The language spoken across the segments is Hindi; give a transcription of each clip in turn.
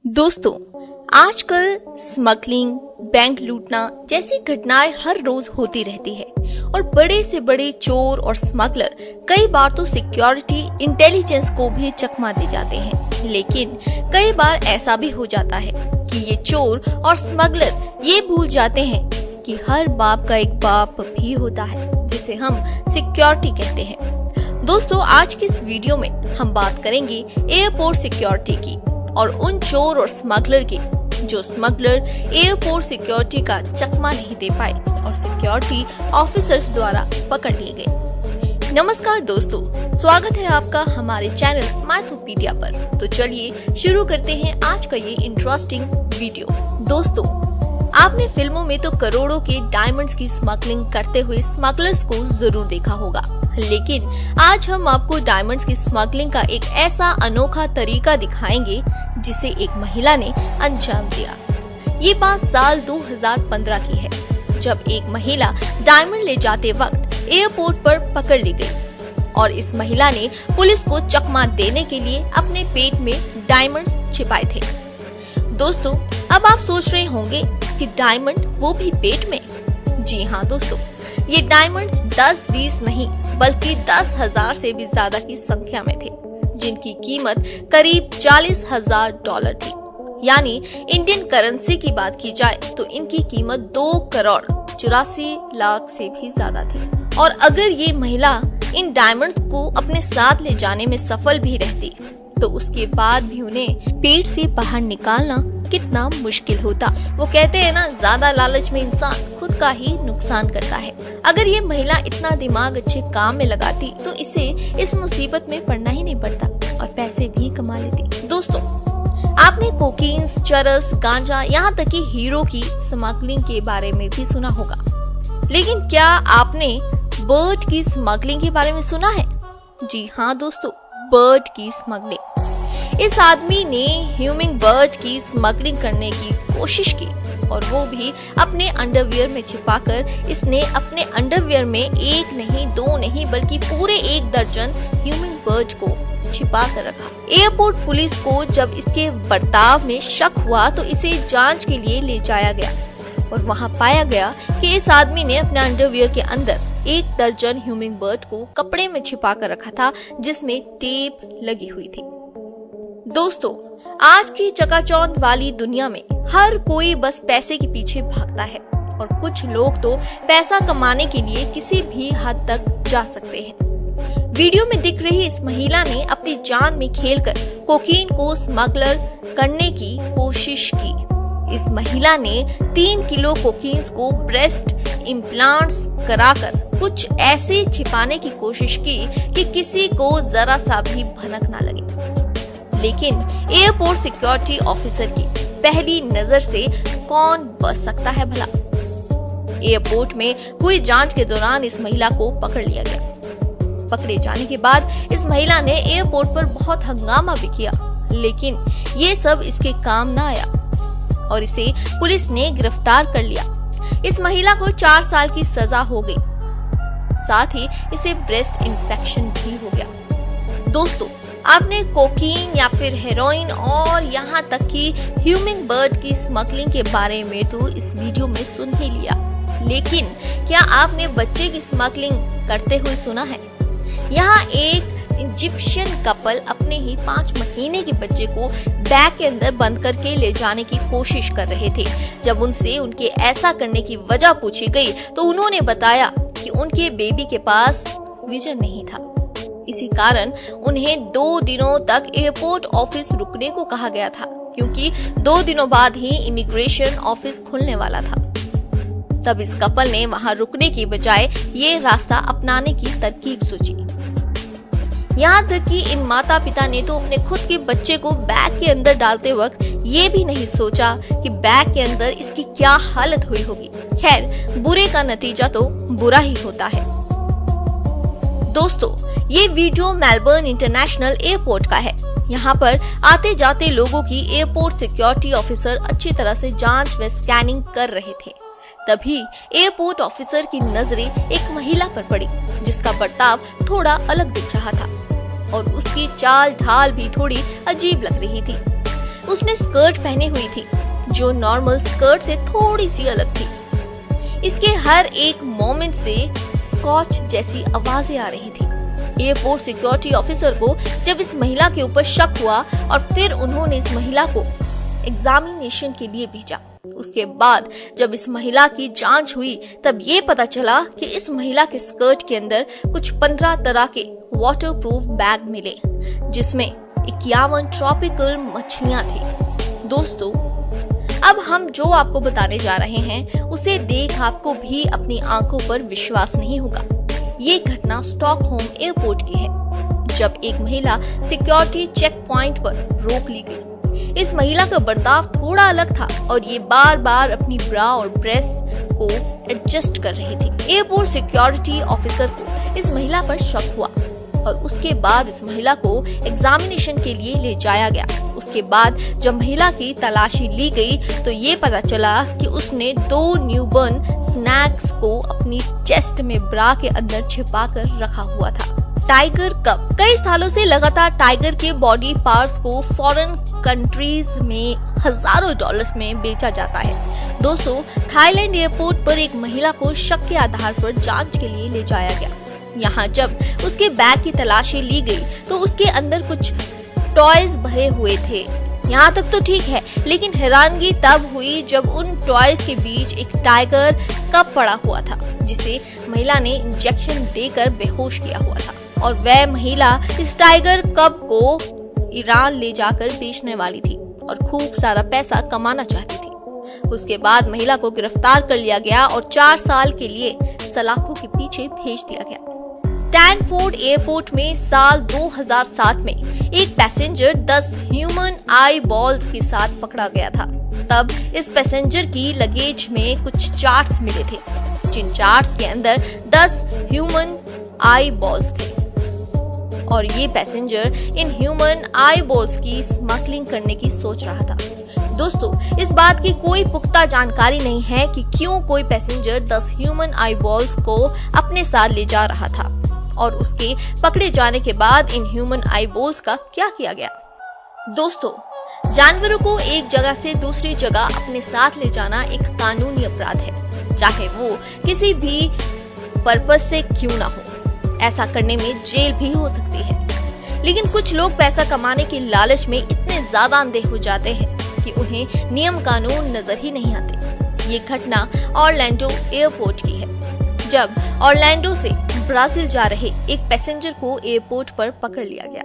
दोस्तों, आजकल स्मगलिंग, बैंक लूटना जैसी घटनाएं हर रोज होती रहती है और बड़े से बड़े चोर और स्मगलर कई बार तो सिक्योरिटी इंटेलिजेंस को भी चकमा दे जाते हैं। लेकिन कई बार ऐसा भी हो जाता है कि ये चोर और स्मगलर ये भूल जाते हैं कि हर बाप का एक बाप भी होता है जिसे हम सिक्योरिटी कहते हैं। दोस्तों, आज की इस वीडियो में हम बात करेंगे एयरपोर्ट सिक्योरिटी की और उन चोर और स्मगलर की जो स्मगलर एयरपोर्ट सिक्योरिटी का चकमा नहीं दे पाए और सिक्योरिटी ऑफिसर्स द्वारा पकड़ लिए गए। नमस्कार दोस्तों, स्वागत है आपका हमारे चैनल माइथोपीडिया पर। तो चलिए शुरू करते हैं आज का ये इंटरेस्टिंग वीडियो। दोस्तों, आपने फिल्मों में तो करोड़ों के डायमंड्स की स्मगलिंग करते हुए स्मगलर्स को जरूर देखा होगा, लेकिन आज हम आपको डायमंड्स की स्मगलिंग का एक ऐसा अनोखा तरीका दिखाएंगे जिसे एक महिला ने अंजाम दिया। ये बात साल 2015 की है, जब एक महिला डायमंड ले जाते वक्त एयरपोर्ट पर पकड़ ली गई और इस महिला ने पुलिस को चकमा देने के लिए अपने पेट में डायमंड छिपाए थे। दोस्तों, अब आप सोच रहे होंगे कि डायमंड वो भी पेट में? जी हाँ दोस्तों, ये डायमंड्स 10-20 नहीं बल्कि 10,000 से भी ज्यादा की संख्या में थे, जिनकी कीमत करीब $40,000 थी। यानी इंडियन करेंसी की बात की जाए तो इनकी कीमत 2,84,00,000 से भी ज्यादा थी। और अगर ये महिला इन डायमंड्स को अपने साथ ले जाने में सफल भी रहती तो उसके बाद भी उन्हें पेट से बाहर निकालना कितना मुश्किल होता। वो कहते हैं ना, ज्यादा लालच में इंसान खुद का ही नुकसान करता है। अगर ये महिला इतना दिमाग अच्छे काम में लगाती तो इसे इस मुसीबत में पड़ना ही नहीं पड़ता और पैसे भी कमा लेती। दोस्तों, आपने कोकीन, चरस, गांजा, यहाँ तक कि हीरो की स्मगलिंग के बारे में भी सुना होगा, लेकिन क्या आपने बर्ड की स्मगलिंग के बारे में सुना है? जी हाँ दोस्तों, बर्ड की स्मगलिंग। इस आदमी ने ह्यूमिंग बर्ड की स्मगलिंग करने की कोशिश की और वो भी अपने अंडरवियर में छिपाकर। इसने अपने अंडरवियर में एक नहीं, दो नहीं बल्कि पूरे 1 दर्जन ह्यूमिंग बर्ड को छिपा कर रखा। एयरपोर्ट पुलिस को जब इसके बर्ताव में शक हुआ तो इसे जांच के लिए ले जाया गया और वहां पाया गया कि इस आदमी ने अपने अंडरवियर के अंदर 1 दर्जन ह्यूमिंग बर्ड को कपड़े में छिपा कर रखा था, जिसमें टेप लगी हुई थी। दोस्तों, आज की चकाचौंध वाली दुनिया में हर कोई बस पैसे के पीछे भागता है और कुछ लोग तो पैसा कमाने के लिए किसी भी हद तक जा सकते हैं। वीडियो में दिख रही इस महिला ने अपनी जान में खेलकर कोकीन को स्मगलर करने की कोशिश की। इस महिला ने 3 किलो कोकीन को ब्रेस्ट इम्प्लांट्स कराकर कुछ ऐसे छिपाने की कोशिश की कि किसी को जरा सा भी भनक ना लगे। लेकिन एयरपोर्ट सिक्योरिटी ऑफिसर की पहली नजर से कौन बच सकता है भला? एयरपोर्ट में हुई जांच के दौरान इस महिला को पकड़ लिया गया। पकड़े जाने के बाद इस महिला ने एयरपोर्ट पर बहुत हंगामा भी किया, लेकिन ये सब इसके काम ना आया और इसे पुलिस ने गिरफ्तार कर लिया। इस महिला को 4 साल की सजा हो गई, साथ ही इसे ब्रेस्ट इन्फेक्शन भी हो गया। दोस्तों, आपने कोकीन या फिर हेरोइन और यहाँ तक कि ह्यूमिंग बर्ड की स्मगलिंग के बारे में तो इस वीडियो में सुन ही लिया, लेकिन क्या आपने बच्चे की स्मगलिंग करते हुए सुना है? यहाँ एक इजिप्शियन कपल अपने ही 5 महीने के बच्चे को बैग के अंदर बंद करके ले जाने की कोशिश कर रहे थे। जब उनसे उनके ऐसा करने की वजह पूछी गई तो उन्होंने बताया कि उनके बेबी के पास विजन नहीं था। इसी कारण उन्हें 2 दिनों तक एयरपोर्ट ऑफिस रुकने को कहा गया था, क्योंकि 2 दिनों बाद ही इमिग्रेशन ऑफिस खुलने वाला था। तब इस कपल ने वहां रुकने की बजाय ये रास्ता अपनाने की तरकीब सोची। यहाँ तक कि इन माता पिता ने तो अपने खुद के बच्चे को बैग के अंदर डालते वक्त ये भी नहीं सोचा कि बैग के अंदर इसकी क्या हालत हुई होगी। खैर, बुरे का नतीजा तो बुरा ही होता है। दोस्तों, ये वीडियो मेलबर्न इंटरनेशनल एयरपोर्ट का है। यहाँ पर आते जाते लोगों की एयरपोर्ट सिक्योरिटी ऑफिसर अच्छी तरह से जांच व स्कैनिंग कर रहे थे। तभी एयरपोर्ट ऑफिसर की नजरें एक महिला पर पड़ी, जिसका बर्ताव थोड़ा अलग दिख रहा था और उसकी चाल ढाल भी थोड़ी अजीब लग रही थी। उसने स्कर्ट पहनी हुई थी जो नॉर्मल स्कर्ट से थोड़ी सी अलग थी। इसके हर एक मोमेंट से स्कॉच जैसी आवाजें आ रही थी। एयरपोर्ट सिक्योरिटी ऑफिसर को जब इस महिला के ऊपर शक हुआ और फिर उन्होंने इस महिला को एग्जामिनेशन के लिए भेजा। उसके बाद जब इस महिला की जांच हुई तब ये पता चला कि इस महिला के स्कर्ट के अंदर कुछ 15 तरह के वाटरप्रूफ बैग मिले जिसमें 51 ट्रॉपिकल मछलियां थी। दोस्तों, अब हम जो आपको बताने जा रहे हैं उसे देख आपको भी अपनी आंखों पर विश्वास नहीं होगा। ये घटना स्टॉकहोम एयरपोर्ट की है जब एक महिला सिक्योरिटी चेक पॉइंट पर रोक ली गई। इस महिला का बर्ताव थोड़ा अलग था और ये बार बार अपनी ब्रा और ब्रेस्ट को एडजस्ट कर रही थी। एयरपोर्ट सिक्योरिटी ऑफिसर को इस महिला पर शक हुआ और उसके बाद इस महिला को एग्जामिनेशन के लिए ले जाया गया। उसके बाद जब महिला की तलाशी ली गई तो ये पता चला कि उसने 2 न्यूबॉर्न स्नैक्स को अपनी चेस्ट में ब्रा के अंदर छिपा कर रखा हुआ था। टाइगर कप कई सालों से लगातार टाइगर के बॉडी पार्ट्स को फॉरेन कंट्रीज में हजारों डॉलर्स में बेचा जाता है। दोस्तों, थाईलैंड एयरपोर्ट पर एक महिला को शक के आधार पर जांच के लिए ले जाया गया। यहाँ जब उसके बैग की तलाशी ली गई तो उसके अंदर कुछ टॉयज भरे हुए थे। यहाँ तक तो ठीक है, लेकिन हैरानगी तब हुई जब उन टॉयज के बीच एक टाइगर कप पड़ा हुआ था जिसे महिला ने इंजेक्शन देकर बेहोश किया हुआ था और वह महिला इस टाइगर कप को ईरान ले जाकर बेचने वाली थी और खूब सारा पैसा कमाना चाहती थी। उसके बाद महिला को गिरफ्तार कर लिया गया और 4 साल के लिए सलाखों के पीछे भेज दिया गया। स्टैनफोर्ड एयरपोर्ट में साल 2007 में एक पैसेंजर 10 ह्यूमन आई बॉल्स के साथ पकड़ा गया था। तब इस पैसेंजर की लगेज में कुछ चार्ट्स मिले थे जिन चार्ट्स के अंदर 10 ह्यूमन आई बॉल्स थे और ये passenger in human I balls की स्मगलिंग करने की सोच रहा था। दोस्तों, इस बात की कोई पुख्ता जानकारी नहीं है कि क्यों कोई पैसेंजर 10 ह्यूमन आई बॉल्स को अपने साथ ले जा रहा था और उसके पकड़े जाने के बाद इन ह्यूमन आई बॉल्स का क्या किया गया। दोस्तों, जानवरों को एक जगह से दूसरी जगह अपने साथ ले जाना एक कानूनी अपराध है, चाहे वो किसी भी पर्पस से क्यों ना हो। ऐसा करने में जेल भी हो सकती है, लेकिन कुछ लोग पैसा कमाने के लालच में इतने ज्यादा अंधे हो जाते हैं कि उन्हें नियम कानून नजर ही नहीं आते। ये घटना ऑरलैंडो एयरपोर्ट की है जब ऑरलैंडो से ब्राजील जा रहे एक पैसेंजर को एयरपोर्ट पर पकड़ लिया गया।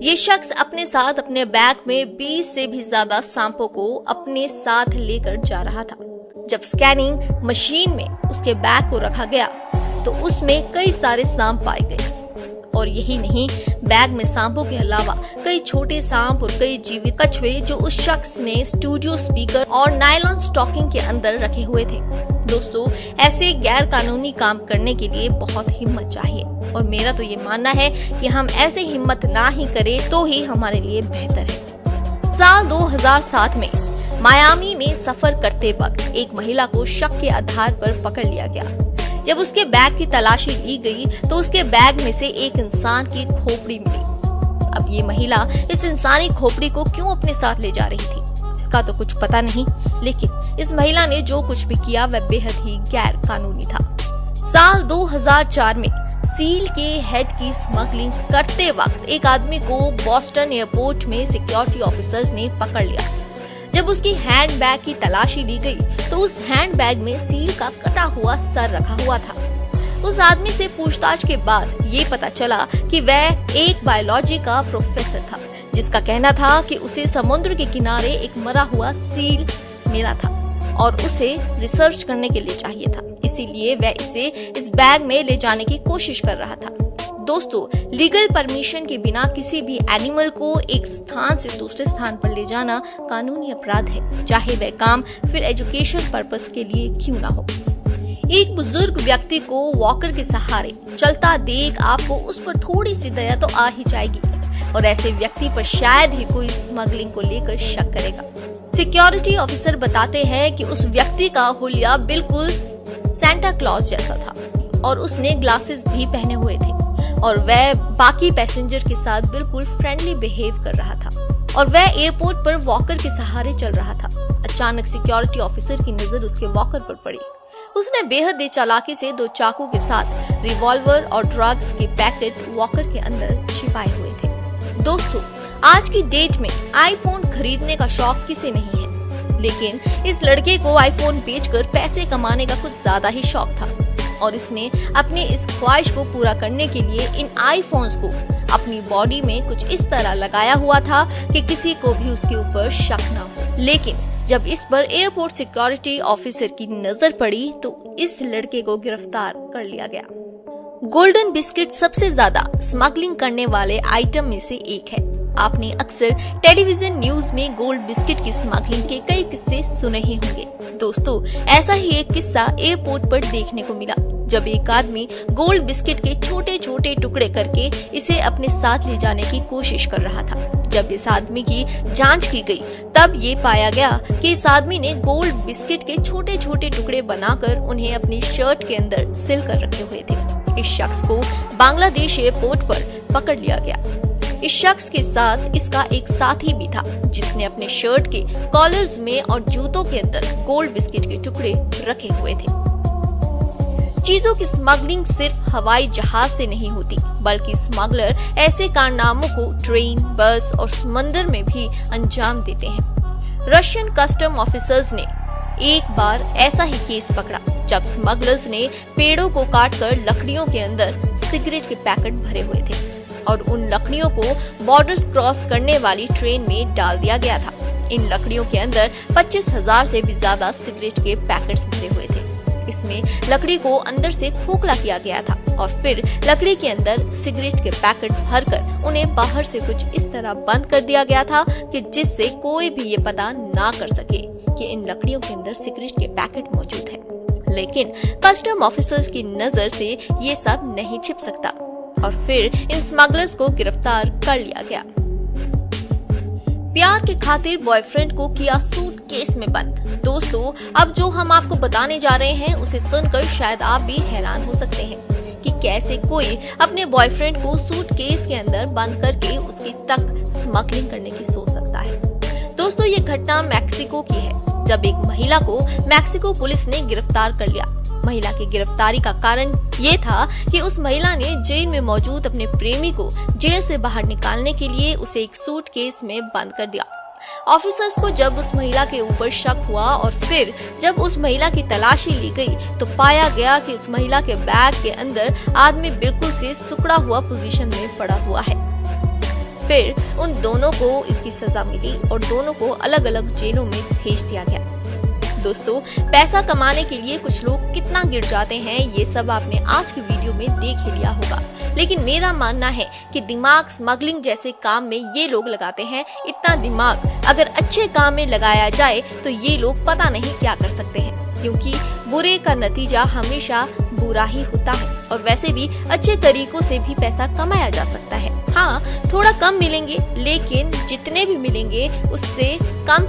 ये शख्स अपने साथ अपने बैग में 20 से भी ज्यादा सांपों को अपने साथ लेकर जा रहा था। जब स्कैनिंग मशीन में उसके बैग को रखा गया तो उसमें कई सारे सांप पाए गए और यही नहीं, बैग में सांपों के अलावा कई छोटे सांप और कई जीवित कछुए जो उस शख्स ने स्टूडियो स्पीकर और नायलॉन स्टॉकिंग के अंदर रखे हुए थे। दोस्तों, ऐसे गैर कानूनी काम करने के लिए बहुत हिम्मत चाहिए और मेरा तो ये मानना है कि हम ऐसे हिम्मत ना ही करें तो ही हमारे लिए बेहतर है। साल 2007 में मायामी में सफर करते वक्त एक महिला को शक के आधार पर पकड़ लिया गया। जब उसके बैग की तलाशी ली गई तो उसके बैग में से एक इंसान की खोपड़ी मिली। अब ये महिला इस इंसानी खोपड़ी को क्यों अपने साथ ले जा रही थी इसका तो कुछ पता नहीं, लेकिन इस महिला ने जो कुछ भी किया वह बेहद ही गैर कानूनी था। साल 2004 में सील के हेड की स्मगलिंग करते वक्त एक आदमी को बोस्टन एयरपोर्ट में सिक्योरिटी ऑफिसर्स ने पकड़ लिया। जब उसकी हैंड बैग की तलाशी ली गई तो उस हैंड बैग में सील का कटा हुआ सर रखा हुआ था। उस आदमी से पूछताछ के बाद ये पता चला कि वह एक बायोलॉजी का प्रोफेसर था जिसका कहना था कि उसे समुद्र के किनारे एक मरा हुआ सील मिला था और उसे रिसर्च करने के लिए चाहिए था, इसीलिए वह इसे इस बैग में ले जाने की कोशिश कर रहा था। दोस्तों, लीगल परमिशन के बिना किसी भी एनिमल को एक स्थान से दूसरे स्थान पर ले जाना कानूनी अपराध है, चाहे वह काम फिर एजुकेशन पर्पस के लिए क्यों ना हो। एक बुजुर्ग व्यक्ति को वॉकर के सहारे चलता देख आपको उस पर थोड़ी सी दया तो आ ही जाएगी और ऐसे व्यक्ति पर शायद ही कोई स्मगलिंग को लेकर शक करेगा। सिक्योरिटी ऑफिसर बताते हैं कि उस व्यक्ति का हुलिया बिल्कुल सैंटा क्लॉज जैसा था और उसने ग्लासेस भी पहने हुए थे और वह बाकी पैसेंजर के साथ बिल्कुल फ्रेंडली बिहेव कर रहा था। और वह एयरपोर्ट पर वॉकर के सहारे चल रहा था। अचानक सिक्योरिटी ऑफिसर की नजर उसके वॉकर पर पड़ी। उसने बेहद चालाकी से 2 चाकू के साथ रिवॉल्वर और ड्रग्स के पैकेट वॉकर के अंदर छिपाए हुए थे। दोस्तों, आज की डेट में आईफोन खरीदने का शौक किसे नहीं है, लेकिन इस लड़के को आईफोन बेचकर पैसे कमाने का कुछ ज्यादा ही शौक था और इसने अपनी इस ख्वाहिश को पूरा करने के लिए इन आईफोन्स को अपनी बॉडी में कुछ इस तरह लगाया हुआ था कि किसी को भी उसके ऊपर शक न हो। लेकिन जब इस पर एयरपोर्ट सिक्योरिटी ऑफिसर की नजर पड़ी तो इस लड़के को गिरफ्तार कर लिया गया। गोल्डन बिस्किट सबसे ज्यादा स्मगलिंग करने वाले आइटम में से एक है। आपने अक्सर टेलीविजन न्यूज में गोल्ड बिस्किट की स्मगलिंग के कई किस्से सुने ही होंगे। दोस्तों, ऐसा ही एक किस्सा एयरपोर्ट पर देखने को मिला, जब एक आदमी गोल्ड बिस्किट के छोटे छोटे टुकड़े करके इसे अपने साथ ले जाने की कोशिश कर रहा था। जब इस आदमी की जांच की गई, तब ये पाया गया कि इस आदमी ने गोल्ड बिस्किट के छोटे छोटे टुकड़े बनाकर उन्हें अपनी शर्ट के अंदर सिल कर रखे हुए थे। इस शख्स को बांग्लादेश एयरपोर्ट पर पकड़ लिया गया। इस शख्स के साथ इसका एक साथी भी था, जिसने अपने शर्ट के कॉलर्स में और जूतों के अंदर गोल्ड बिस्किट के टुकड़े रखे हुए थे। चीजों की स्मगलिंग सिर्फ हवाई जहाज से नहीं होती, बल्कि स्मगलर ऐसे कारनामों को ट्रेन, बस और समंदर में भी अंजाम देते हैं। रशियन कस्टम ऑफिसर्स ने एक बार ऐसा ही केस पकड़ा, जब स्मगलर्स ने पेड़ों को काटकर लकड़ियों के अंदर सिगरेट के पैकेट भरे हुए थे और उन लकड़ियों को बॉर्डर्स क्रॉस करने वाली ट्रेन में डाल दिया गया था। इन लकड़ियों के अंदर 25,000 से भी ज्यादा सिगरेट के पैकेट्स भरे हुए थे। इसमें लकड़ी को अंदर से खोखला किया गया था और फिर लकड़ी के अंदर सिगरेट के पैकेट भरकर उन्हें बाहर से कुछ इस तरह बंद कर दिया गया था कि जिससे कोई भी ये पता ना कर सके कि इन लकड़ियों के अंदर सिगरेट के पैकेट मौजूद है। लेकिन कस्टम ऑफिसर्स की नजर से ये सब नहीं छिप सकता और फिर इन स्मगलर्स को गिरफ्तार कर लिया गया। प्यार के खातिर बॉयफ्रेंड को किया सूटकेस में बंद। दोस्तों, अब जो हम आपको बताने जा रहे हैं उसे सुनकर शायद आप भी हैरान हो सकते हैं कि कैसे कोई अपने बॉयफ्रेंड को सूटकेस के अंदर बंद करके उसकी तक स्मगलिंग करने की सोच सकता है। दोस्तों, ये घटना मैक्सिको की है, जब एक महिला को मैक्सिको पुलिस ने गिरफ्तार कर लिया। महिला की गिरफ्तारी का कारण ये था कि उस महिला ने जेल में मौजूद अपने प्रेमी को जेल से बाहर निकालने के लिए उसे एक सूटकेस में बंद कर दिया। ऑफिसर्स को जब उस महिला के ऊपर शक हुआ और फिर जब उस महिला की तलाशी ली गई तो पाया गया कि उस महिला के बैग के अंदर आदमी बिल्कुल से सिकुड़ा हुआ पोजीशन में पड़ा हुआ है। फिर उन दोनों को इसकी सजा मिली और दोनों को अलग अलग जेलों में भेज दिया गया। दोस्तों, पैसा कमाने के लिए कुछ लोग कितना गिर जाते हैं, ये सब आपने आज की वीडियो में देख ही लिया होगा। लेकिन मेरा मानना है कि दिमाग स्मगलिंग जैसे काम में ये लोग लगाते हैं। इतना दिमाग अगर अच्छे काम में लगाया जाए तो ये लोग पता नहीं क्या कर सकते हैं, क्योंकि बुरे का नतीजा हमेशा बुरा ही होता है। और वैसे भी अच्छे तरीकों से भी पैसा कमाया जा सकता है। हाँ, थोड़ा कम मिलेंगे, लेकिन जितने भी मिलेंगे उससे कम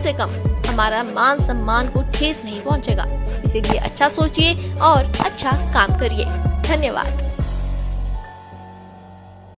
हमारा मान सम्मान को ठेस नहीं पहुंचेगा। इसीलिए अच्छा सोचिए और अच्छा काम करिए। धन्यवाद।